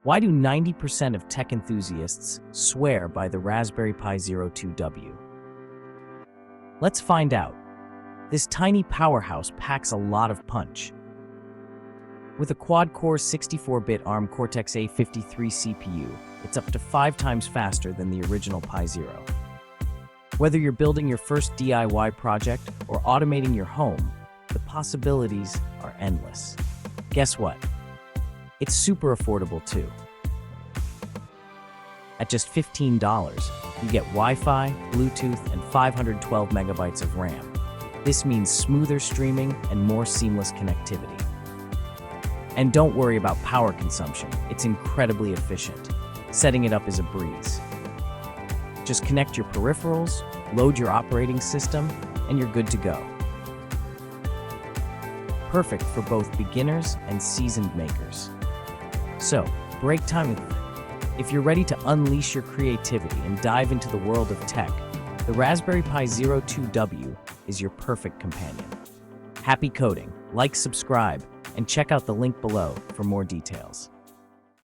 Why do 90% of tech enthusiasts swear by the Raspberry Pi Zero 2W? Let's find out. This tiny powerhouse packs a lot of punch. With a quad-core 64-bit ARM Cortex-A53 CPU, it's up to 5 times faster than the original Pi Zero. Whether you're building your first DIY project or automating your home, the possibilities are endless. Guess what? It's super affordable too. At just $15, you get Wi-Fi, Bluetooth, and 512 megabytes of RAM. This means smoother streaming and more seamless connectivity. And don't worry about power consumption. It's incredibly efficient. Setting it up is a breeze. Just connect your peripherals, load your operating system, and you're good to go. Perfect for both beginners and seasoned makers. So, break time with it. If you're ready to unleash your creativity and dive into the world of tech, the Raspberry Pi Zero 2W is your perfect companion. Happy coding, like, subscribe, and check out the link below for more details.